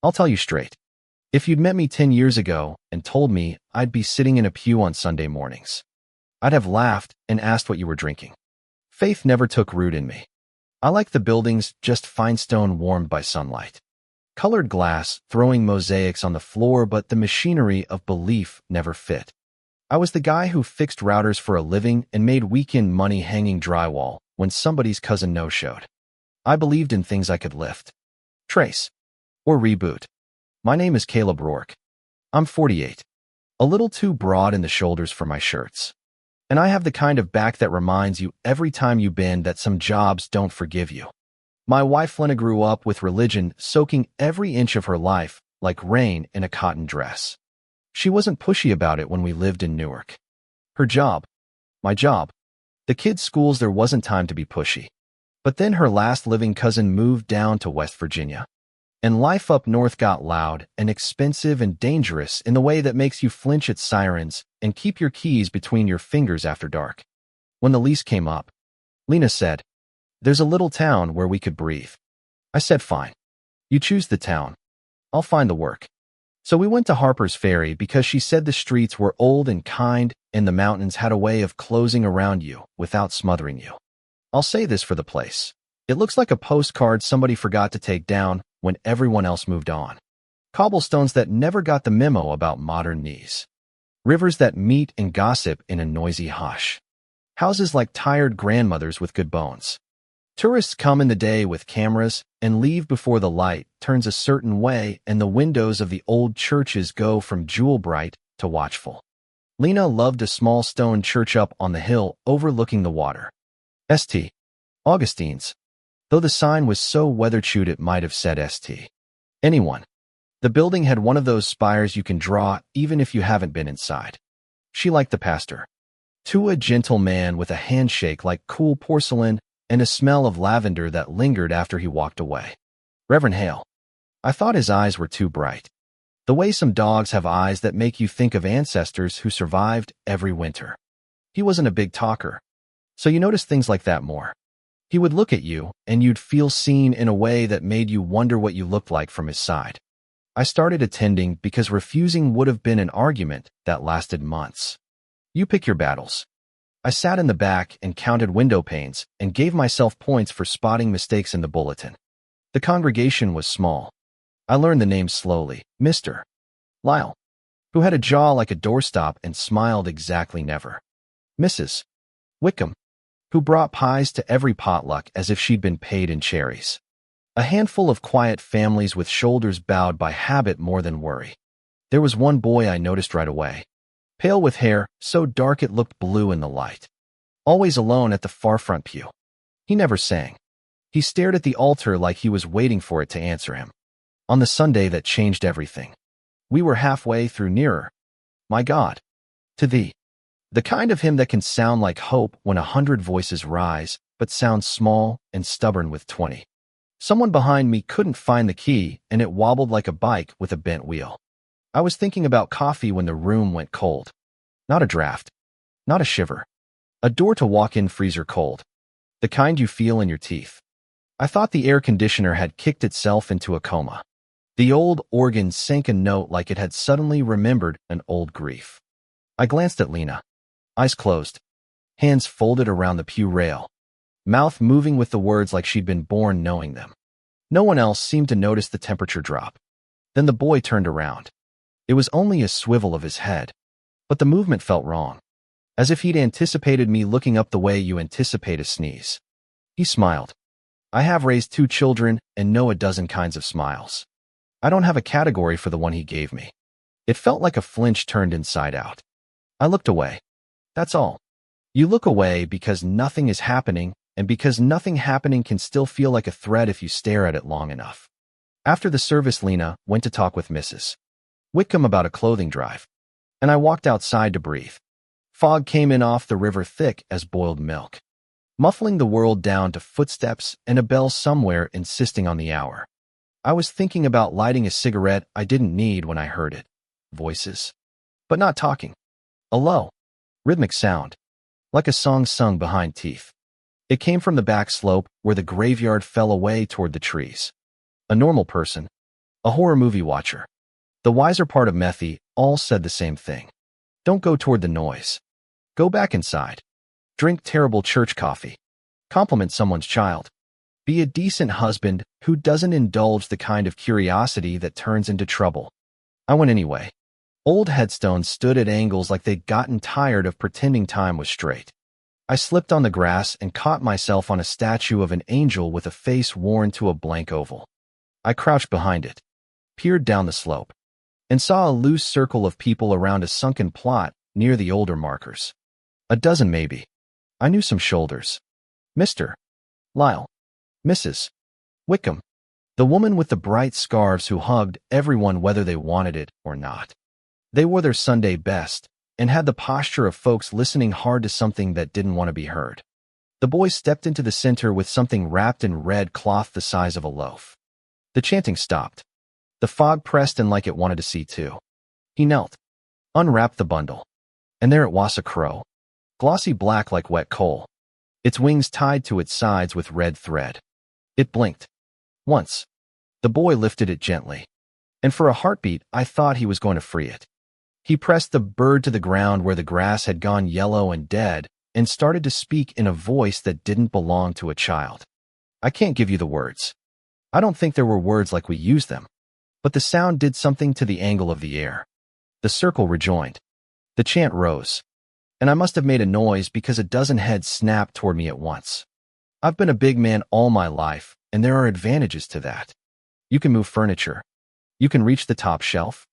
I'll tell you straight. If you'd met me 10 years ago and told me I'd be sitting in a pew on Sunday mornings, I'd have laughed and asked what you were drinking. Faith never took root in me. I like the buildings, just fine stone warmed by sunlight. Colored glass, throwing mosaics on the floor, but the machinery of belief never fit. I was the guy who fixed routers for a living and made weekend money hanging drywall when somebody's cousin no-showed. I believed in things I could lift, trace, or reboot. My name is Caleb Rourke. I'm 48. A little too broad in the shoulders for my shirts. And I have the kind of back that reminds you every time you bend that some jobs don't forgive you. My wife Lena grew up with religion soaking every inch of her life like rain in a cotton dress. She wasn't pushy about it when we lived in Newark. Her job, my job, the kids' schools, there wasn't time to be pushy. But then her last living cousin moved down to West Virginia. And life up north got loud and expensive and dangerous in the way that makes you flinch at sirens and keep your keys between your fingers after dark. When the lease came up, Lena said, "There's a little town where we could breathe." I said, "Fine. You choose the town. I'll find the work." So we went to Harper's Ferry because she said the streets were old and kind and the mountains had a way of closing around you without smothering you. I'll say this for the place. It looks like a postcard somebody forgot to take down when everyone else moved on. Cobblestones that never got the memo about modern needs. Rivers that meet and gossip in a noisy hush. Houses like tired grandmothers with good bones. Tourists come in the day with cameras and leave before the light turns a certain way and the windows of the old churches go from jewel bright to watchful. Lena loved a small stone church up on the hill overlooking the water. St. Augustine's. Though the sign was so weather-chewed it might have said St. Anyone. The building had one of those spires you can draw even if you haven't been inside. She liked the pastor. To a gentle man with a handshake like cool porcelain and a smell of lavender that lingered after he walked away. Reverend Hale. I thought his eyes were too bright. The way some dogs have eyes that make you think of ancestors who survived every winter. He wasn't a big talker, so you noticed things like that more. He would look at you, and you'd feel seen in a way that made you wonder what you looked like from his side. I started attending because refusing would have been an argument that lasted months. You pick your battles. I sat in the back and counted window panes and gave myself points for spotting mistakes in the bulletin. The congregation was small. I learned the names slowly. Mr. Lyle, who had a jaw like a doorstop and smiled exactly never. Mrs. Wickham, who brought pies to every potluck as if she'd been paid in cherries. A handful of quiet families with shoulders bowed by habit more than worry. There was one boy I noticed right away. Pale with hair, so dark it looked blue in the light. Always alone at the far front pew. He never sang. He stared at the altar like he was waiting for it to answer him. On the Sunday that changed everything. We were halfway through nearer. My God. To thee. The kind of hymn that can sound like hope when 100 voices rise, but sounds small and stubborn with 20. Someone behind me couldn't find the key, and it wobbled like a bike with a bent wheel. I was thinking about coffee when the room went cold. Not a draft. Not a shiver. A door to walk in freezer cold. The kind you feel in your teeth. I thought the air conditioner had kicked itself into a coma. The old organ sank a note like it had suddenly remembered an old grief. I glanced at Lena. Eyes closed. Hands folded around the pew rail. Mouth moving with the words like she'd been born knowing them. No one else seemed to notice the temperature drop. Then the boy turned around. It was only a swivel of his head. But the movement felt wrong. As if he'd anticipated me looking up the way you anticipate a sneeze. He smiled. I have raised 2 children and know a dozen kinds of smiles. I don't have a category for the one he gave me. It felt like a flinch turned inside out. I looked away. That's all. You look away because nothing is happening, and because nothing happening can still feel like a threat if you stare at it long enough. After the service, Lena went to talk with Mrs. Wickham about a clothing drive, and I walked outside to breathe. Fog came in off the river thick as boiled milk, muffling the world down to footsteps and a bell somewhere insisting on the hour. I was thinking about lighting a cigarette I didn't need when I heard it. Voices. But not talking. A low, rhythmic sound, like a song sung behind teeth. It came from the back slope where the graveyard fell away toward the trees. A normal person, a horror movie watcher. The wiser part of Methy all said the same thing. Don't go toward the noise. Go back inside. Drink terrible church coffee. Compliment someone's child. Be a decent husband who doesn't indulge the kind of curiosity that turns into trouble. I went anyway. Old headstones stood at angles like they'd gotten tired of pretending time was straight. I slipped on the grass and caught myself on a statue of an angel with a face worn to a blank oval. I crouched behind it, peered down the slope, and saw a loose circle of people around a sunken plot near the older markers. A dozen maybe. I knew some shoulders. Mr. Lyle. Mrs. Wickham. The woman with the bright scarves who hugged everyone whether they wanted it or not. They wore their Sunday best and had the posture of folks listening hard to something that didn't want to be heard. The boy stepped into the center with something wrapped in red cloth the size of a loaf. The chanting stopped. The fog pressed in like it wanted to see too. He knelt, unwrapped the bundle, and there it was, a crow, glossy black like wet coal, its wings tied to its sides with red thread. It blinked. Once. The boy lifted it gently, and for a heartbeat I thought he was going to free it. He pressed the bird to the ground where the grass had gone yellow and dead and started to speak in a voice that didn't belong to a child. I can't give you the words. I don't think there were words like we use them, but the sound did something to the angle of the air. The circle rejoined. The chant rose, and I must have made a noise because a dozen heads snapped toward me at once. I've been a big man all my life, and there are advantages to that. You can move furniture. You can reach the top shelf.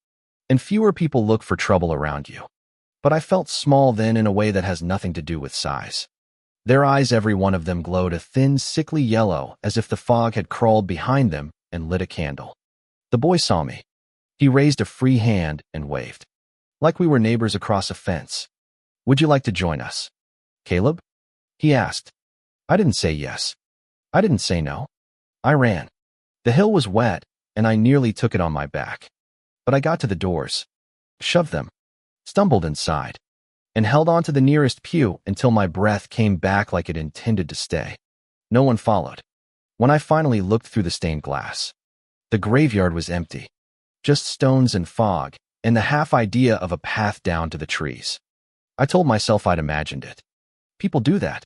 And fewer people look for trouble around you. But I felt small then in a way that has nothing to do with size. Their eyes, every one of them, glowed a thin, sickly yellow as if the fog had crawled behind them and lit a candle. The boy saw me. He raised a free hand and waved. Like we were neighbors across a fence. Would you like to join us, Caleb? He asked. I didn't say yes. I didn't say no. I ran. The hill was wet, and I nearly took it on my back. But I got to the doors, shoved them, stumbled inside, and held on to the nearest pew until my breath came back like it intended to stay. No one followed. When I finally looked through the stained glass, the graveyard was empty, just stones and fog, and the half idea of a path down to the trees. I told myself I'd imagined it. People do that.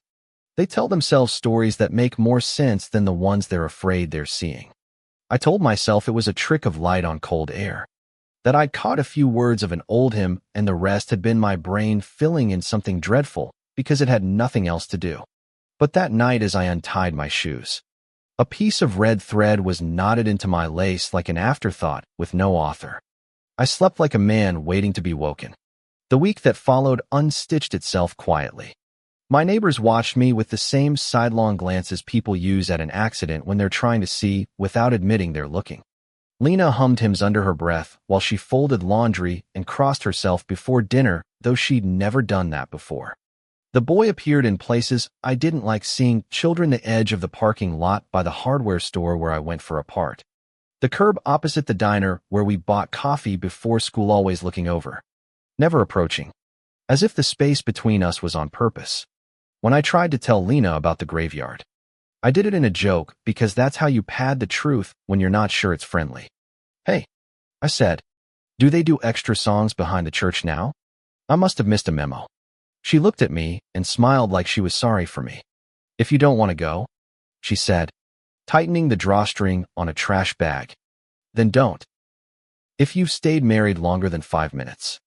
They tell themselves stories that make more sense than the ones they're afraid they're seeing. I told myself it was a trick of light on cold air, that I'd caught a few words of an old hymn and the rest had been my brain filling in something dreadful because it had nothing else to do. But that night as I untied my shoes, a piece of red thread was knotted into my lace like an afterthought with no author. I slept like a man waiting to be woken. The week that followed unstitched itself quietly. My neighbors watched me with the same sidelong glances people use at an accident when they're trying to see without admitting they're looking. Lena hummed hymns under her breath while she folded laundry and crossed herself before dinner, though she'd never done that before. The boy appeared in places I didn't like seeing: children the edge of the parking lot by the hardware store where I went for a part, the curb opposite the diner where we bought coffee before school, always looking over, never approaching, as if the space between us was on purpose. When I tried to tell Lena about the graveyard, I did it in a joke because that's how you pad the truth when you're not sure it's friendly. Hey, I said, do they do extra songs behind the church now? I must have missed a memo. She looked at me and smiled like she was sorry for me. If you don't want to go, she said, tightening the drawstring on a trash bag, then don't. If you've stayed married longer than 5 minutes.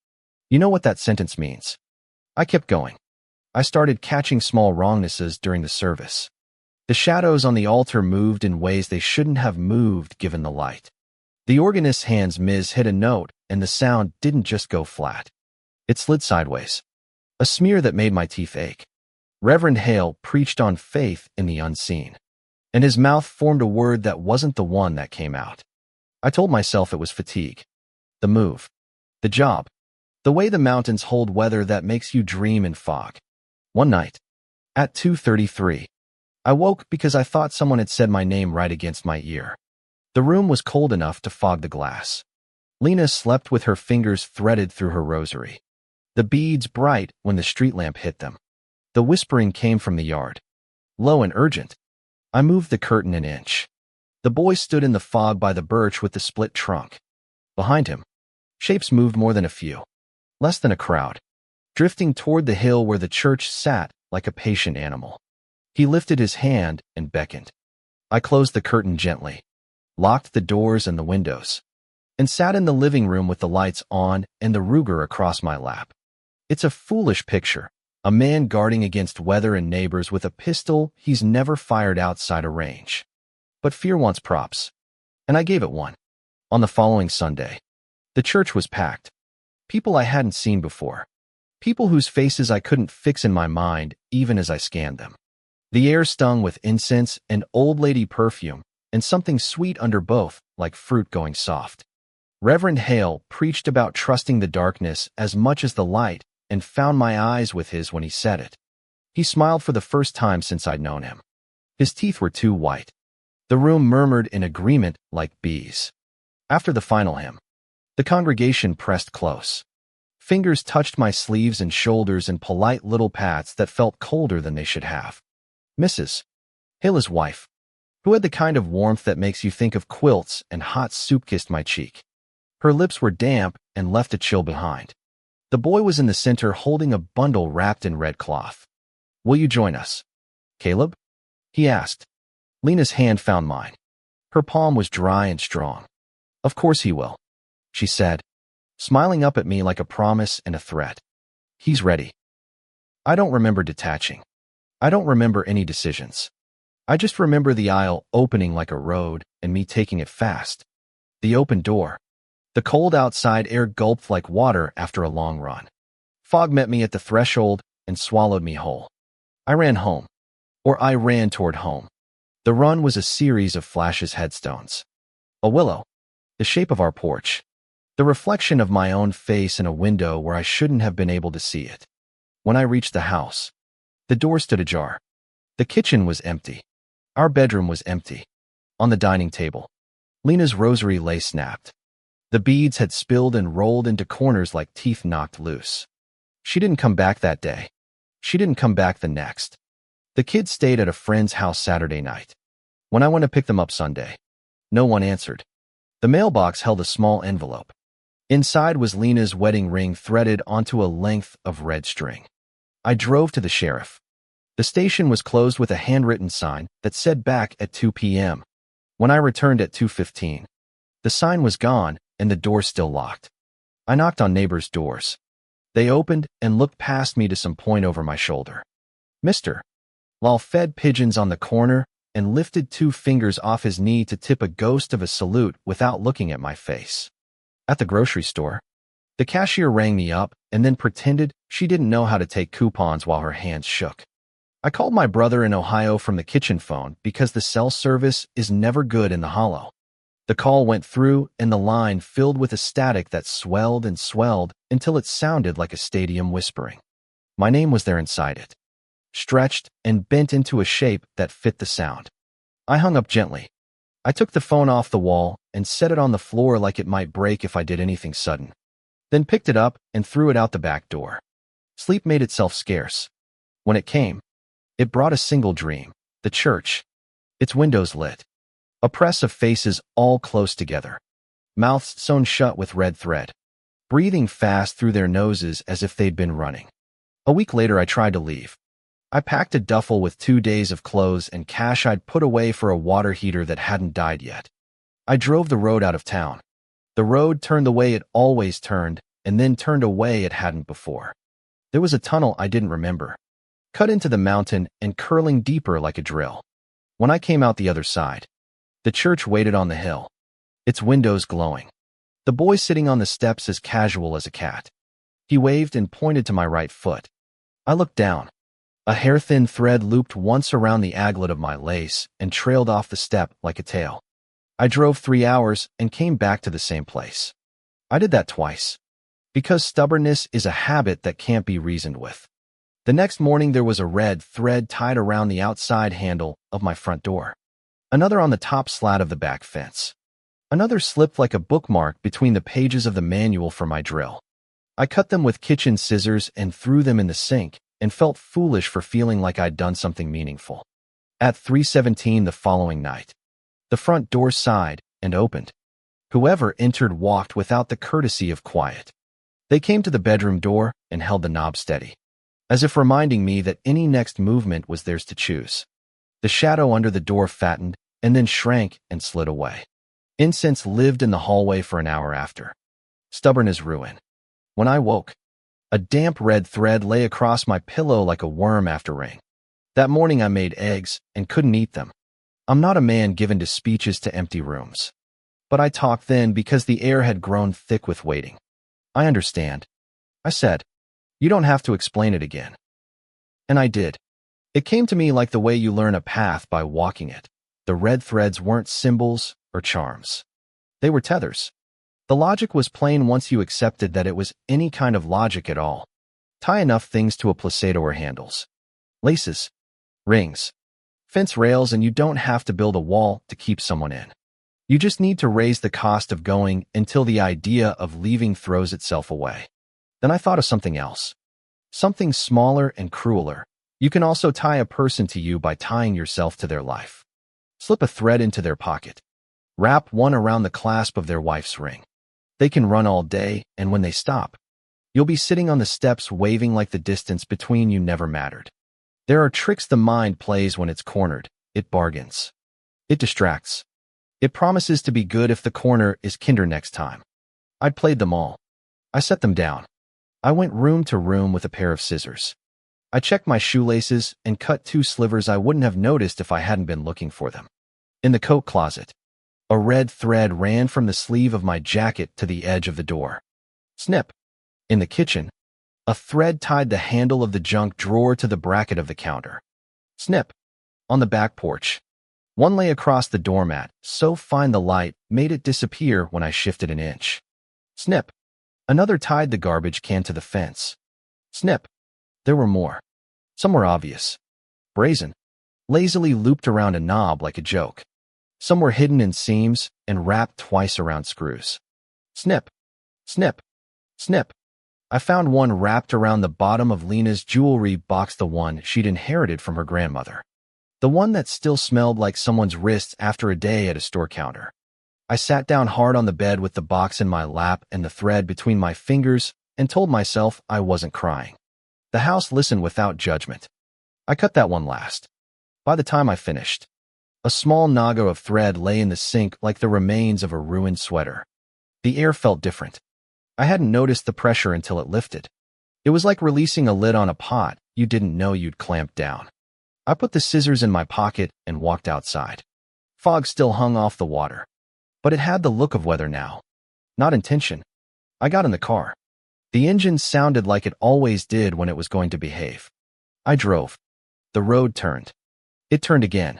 You know what that sentence means. I kept going. I started catching small wrongnesses during the service. The shadows on the altar moved in ways they shouldn't have moved given the light. The organist's hands hit a note, and the sound didn't just go flat. It slid sideways, a smear that made my teeth ache. Reverend Hale preached on faith in the unseen, and his mouth formed a word that wasn't the one that came out. I told myself it was fatigue, the move, the job, the way the mountains hold weather that makes you dream in fog. One night, at 2:33, I woke because I thought someone had said my name right against my ear. The room was cold enough to fog the glass. Lena slept with her fingers threaded through her rosary, the beads bright when the street lamp hit them. The whispering came from the yard, low and urgent. I moved the curtain an inch. The boy stood in the fog by the birch with the split trunk. Behind him, shapes moved more than a few, less than a crowd, drifting toward the hill where the church sat like a patient animal. He lifted his hand and beckoned. I closed the curtain gently, locked the doors and the windows, and sat in the living room with the lights on and the Ruger across my lap. It's a foolish picture, a man guarding against weather and neighbors with a pistol he's never fired outside a range. But fear wants props, and I gave it one. On the following Sunday, the church was packed. People I hadn't seen before. People whose faces I couldn't fix in my mind even as I scanned them. The air stung with incense and old lady perfume, and something sweet under both, like fruit going soft. Reverend Hale preached about trusting the darkness as much as the light, and found my eyes with his when he said it. He smiled for the first time since I'd known him. His teeth were too white. The room murmured in agreement like bees. After the final hymn, the congregation pressed close. Fingers touched my sleeves and shoulders in polite little pats that felt colder than they should have. Mrs. Hale's wife, who had the kind of warmth that makes you think of quilts and hot soup, kissed my cheek. Her lips were damp and left a chill behind. The boy was in the center holding a bundle wrapped in red cloth. "Will you join us, Caleb?" he asked. Lena's hand found mine. Her palm was dry and strong. "Of course he will," she said, smiling up at me like a promise and a threat. "He's ready." I don't remember detaching. I don't remember any decisions. I just remember the aisle opening like a road and me taking it fast. The open door. The cold outside air gulped like water after a long run. Fog met me at the threshold and swallowed me whole. I ran home. Or I ran toward home. The run was a series of flashes, headstones. A willow. The shape of our porch. The reflection of my own face in a window where I shouldn't have been able to see it. When I reached the house, the door stood ajar. The kitchen was empty. Our bedroom was empty. On the dining table, Lena's rosary lay snapped. The beads had spilled and rolled into corners like teeth knocked loose. She didn't come back that day. She didn't come back the next. The kids stayed at a friend's house Saturday night. When I went to pick them up Sunday, no one answered. The mailbox held a small envelope. Inside was Lena's wedding ring threaded onto a length of red string. I drove to the sheriff. The station was closed with a handwritten sign that said back at 2 p.m. When I returned at 2:15, the sign was gone and the door still locked. I knocked on neighbors' doors. They opened and looked past me to some point over my shoulder. "Mr." Lal fed pigeons on the corner and lifted 2 fingers off his knee to tip a ghost of a salute without looking at my face. At the grocery store, the cashier rang me up and then pretended she didn't know how to take coupons while her hands shook. I called my brother in Ohio from the kitchen phone because the cell service is never good in the hollow. The call went through and the line filled with a static that swelled and swelled until it sounded like a stadium whispering. My name was there inside it, stretched and bent into a shape that fit the sound. I hung up gently. I took the phone off the wall and set it on the floor like it might break if I did anything sudden, then picked it up and threw it out the back door. Sleep made itself scarce. When it came, it brought a single dream: the church, its windows lit. A press of faces all close together, mouths sewn shut with red thread, breathing fast through their noses as if they'd been running. A week later, I tried to leave. I packed a duffel with 2 days of clothes and cash I'd put away for a water heater that hadn't died yet. I drove the road out of town. The road turned the way it always turned, and then turned a way it hadn't before. There was a tunnel I didn't remember, cut into the mountain and curling deeper like a drill. When I came out the other side, the church waited on the hill, its windows glowing. The boy sitting on the steps as casual as a cat. He waved and pointed to my right foot. I looked down. A hair-thin thread looped once around the aglet of my lace and trailed off the step like a tail. I drove 3 hours and came back to the same place. I did that twice, because stubbornness is a habit that can't be reasoned with. The next morning there was a red thread tied around the outside handle of my front door. Another on the top slat of the back fence. Another slipped like a bookmark between the pages of the manual for my drill. I cut them with kitchen scissors and threw them in the sink and felt foolish for feeling like I'd done something meaningful. At 3:17 the following night, The front door sighed and opened. Whoever entered walked without the courtesy of quiet. They came to the bedroom door and held the knob steady, as if reminding me that any next movement was theirs to choose. The shadow under the door fattened and then shrank and slid away. Incense lived in the hallway for an hour after, stubborn as ruin. When I woke, a damp red thread lay across my pillow like a worm after rain. That morning I made eggs and couldn't eat them. I'm not a man given to speeches to empty rooms. But I talked then because the air had grown thick with waiting. I understand, I said. You don't have to explain it again. And I did. It came to me like the way you learn a path by walking it. The red threads weren't symbols or charms. They were tethers. The logic was plain once you accepted that it was any kind of logic at all. Tie enough things to a placeto or handles. Laces, rings, fence rails, and you don't have to build a wall to keep someone in. You just need to raise the cost of going until the idea of leaving throws itself away. Then I thought of something else. Something smaller and crueler. You can also tie a person to you by tying yourself to their life. Slip a thread into their pocket. Wrap one around the clasp of their wife's ring. They can run all day, and when they stop, you'll be sitting on the steps waving like the distance between you never mattered. There are tricks the mind plays when it's cornered. It bargains. It distracts. It promises to be good if the corner is kinder next time. I'd played them all. I set them down. I went room to room with a pair of scissors. I checked my shoelaces and cut 2 slivers I wouldn't have noticed if I hadn't been looking for them. In the coat closet, a red thread ran from the sleeve of my jacket to the edge of the door. Snip. In the kitchen, a thread tied the handle of the junk drawer to the bracket of the counter. Snip. On the back porch, one lay across the doormat, so fine the light made it disappear when I shifted an inch. Snip. Another tied the garbage can to the fence. Snip. There were more. Some were obvious, brazen, lazily looped around a knob like a joke. Some were hidden in seams and wrapped twice around screws. Snip. Snip. Snip. I found one wrapped around the bottom of Lena's jewelry box, the one she'd inherited from her grandmother. The one that still smelled like someone's wrists after a day at a store counter. I sat down hard on the bed with the box in my lap and the thread between my fingers and told myself I wasn't crying. The house listened without judgment. I cut that one last. By the time I finished, a small naga of thread lay in the sink like the remains of a ruined sweater. The air felt different. I hadn't noticed the pressure until it lifted. It was like releasing a lid on a pot you didn't know you'd clamped down. I put the scissors in my pocket and walked outside. Fog still hung off the water, but it had the look of weather now, not intention. I got in the car. The engine sounded like it always did when it was going to behave. I drove. The road turned. It turned again.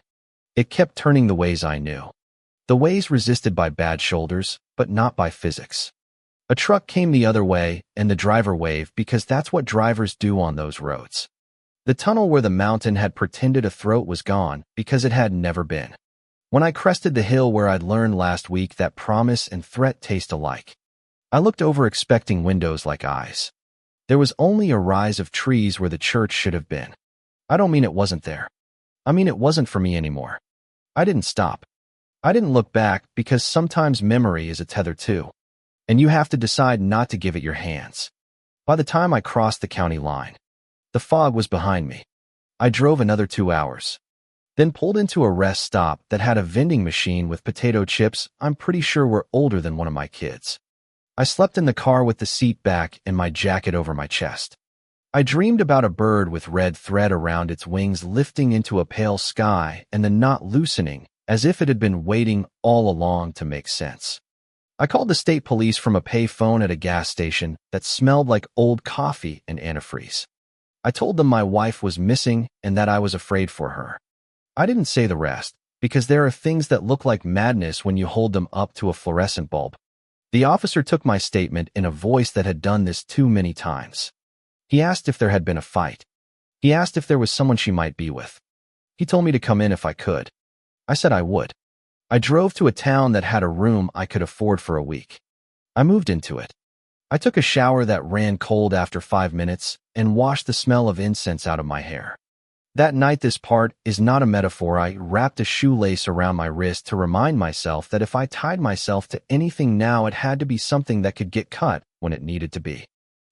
It kept turning the ways I knew. The ways resisted by bad shoulders, but not by physics. A truck came the other way, and the driver waved because that's what drivers do on those roads. The tunnel where the mountain had pretended a throat was gone because it had never been. When I crested the hill where I'd learned last week that promise and threat taste alike, I looked over expecting windows like eyes. There was only a rise of trees where the church should have been. I don't mean it wasn't there. I mean it wasn't for me anymore. I didn't stop. I didn't look back because sometimes memory is a tether too, and you have to decide not to give it your hands. By the time I crossed the county line, the fog was behind me. I drove another 2 hours, then pulled into a rest stop that had a vending machine with potato chips I'm pretty sure were older than one of my kids. I slept in the car with the seat back and my jacket over my chest. I dreamed about a bird with red thread around its wings lifting into a pale sky and then not loosening, as if it had been waiting all along to make sense. I called the state police from a pay phone at a gas station that smelled like old coffee and antifreeze. I told them my wife was missing and that I was afraid for her. I didn't say the rest, because there are things that look like madness when you hold them up to a fluorescent bulb. The officer took my statement in a voice that had done this too many times. He asked if there had been a fight. He asked if there was someone she might be with. He told me to come in if I could. I said I would. I drove to a town that had a room I could afford for a week. I moved into it. I took a shower that ran cold after 5 minutes and washed the smell of incense out of my hair. That night, this part is not a metaphor. I wrapped a shoelace around my wrist to remind myself that if I tied myself to anything now, it had to be something that could get cut when it needed to be.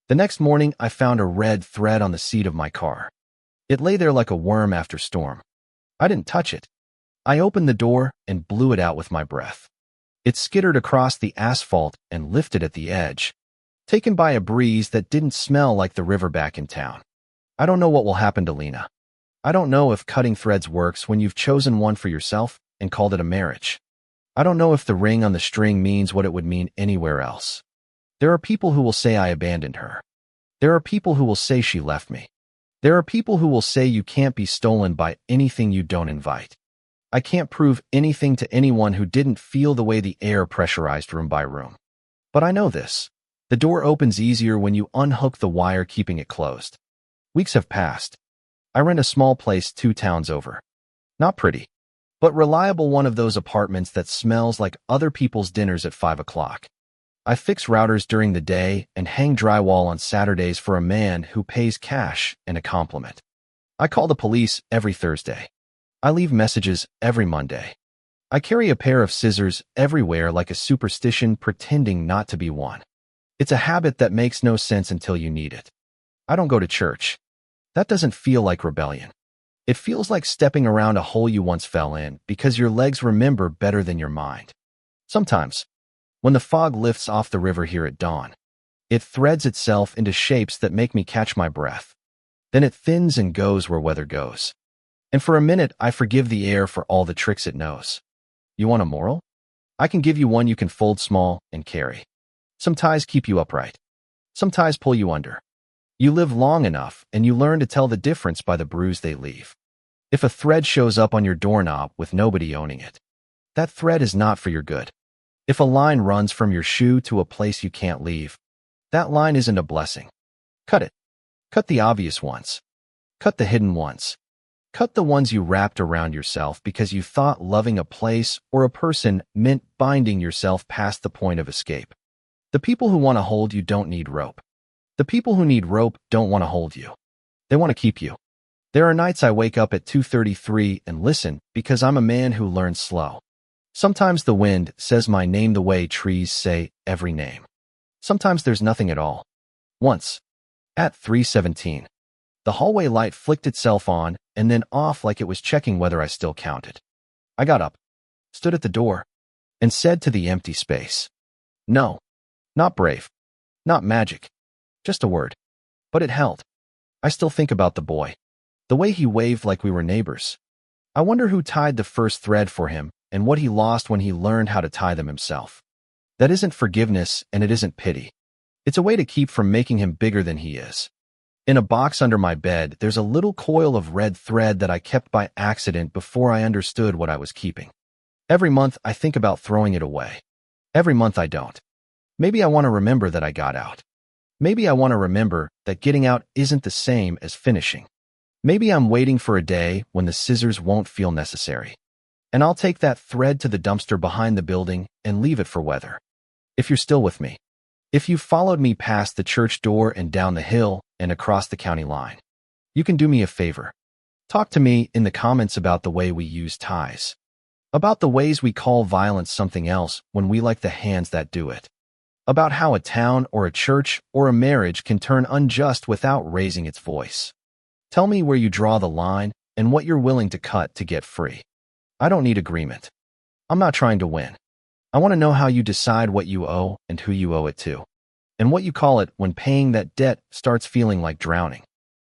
The next morning, I found a red thread on the seat of my car. It lay there like a worm after storm. I didn't touch it. I opened the door and blew it out with my breath. It skittered across the asphalt and lifted at the edge, taken by a breeze that didn't smell like the river back in town. I don't know what will happen to Lena. I don't know if cutting threads works when you've chosen one for yourself and called it a marriage. I don't know if the ring on the string means what it would mean anywhere else. There are people who will say I abandoned her. There are people who will say she left me. There are people who will say you can't be stolen by anything you don't invite. I can't prove anything to anyone who didn't feel the way the air pressurized room by room. But I know this. The door opens easier when you unhook the wire keeping it closed. Weeks have passed. I rent a small place 2 towns over. Not pretty, but reliable, one of those apartments that smells like other people's dinners at 5 o'clock. I fix routers during the day and hang drywall on Saturdays for a man who pays cash and a compliment. I call the police every Thursday. I leave messages every Monday. I carry a pair of scissors everywhere like a superstition, pretending not to be one. It's a habit that makes no sense until you need it. I don't go to church. That doesn't feel like rebellion. It feels like stepping around a hole you once fell in because your legs remember better than your mind. Sometimes, when the fog lifts off the river here at dawn, it threads itself into shapes that make me catch my breath. Then it thins and goes where weather goes. And for a minute, I forgive the air for all the tricks it knows. You want a moral? I can give you one you can fold small and carry. Some ties keep you upright. Some ties pull you under. You live long enough, and you learn to tell the difference by the bruise they leave. If a thread shows up on your doorknob with nobody owning it, that thread is not for your good. If a line runs from your shoe to a place you can't leave, that line isn't a blessing. Cut it. Cut the obvious ones. Cut the hidden ones. Cut the ones you wrapped around yourself because you thought loving a place or a person meant binding yourself past the point of escape. The people who want to hold you don't need rope. The people who need rope don't want to hold you. They want to keep you. There are nights I wake up at 2:33 and listen because I'm a man who learns slow. Sometimes the wind says my name the way trees say every name. Sometimes there's nothing at all. Once, at 3:17, the hallway light flicked itself on and then off like it was checking whether I still counted. I got up, stood at the door, and said to the empty space, "No, not brave, not magic. Just a word." But it held. I still think about the boy. The way he waved like we were neighbors. I wonder who tied the first thread for him and what he lost when he learned how to tie them himself. That isn't forgiveness and it isn't pity. It's a way to keep from making him bigger than he is. In a box under my bed, there's a little coil of red thread that I kept by accident before I understood what I was keeping. Every month, I think about throwing it away. Every month, I don't. Maybe I want to remember that I got out. Maybe I want to remember that getting out isn't the same as finishing. Maybe I'm waiting for a day when the scissors won't feel necessary. And I'll take that thread to the dumpster behind the building and leave it for weather. If you're still with me. If you've followed me past the church door and down the hill and across the county line, you can do me a favor. Talk to me in the comments about the way we use ties. About the ways we call violence something else when we like the hands that do it. About how a town or a church or a marriage can turn unjust without raising its voice. Tell me where you draw the line and what you're willing to cut to get free. I don't need agreement. I'm not trying to win. I want to know how you decide what you owe and who you owe it to, and what you call it when paying that debt starts feeling like drowning.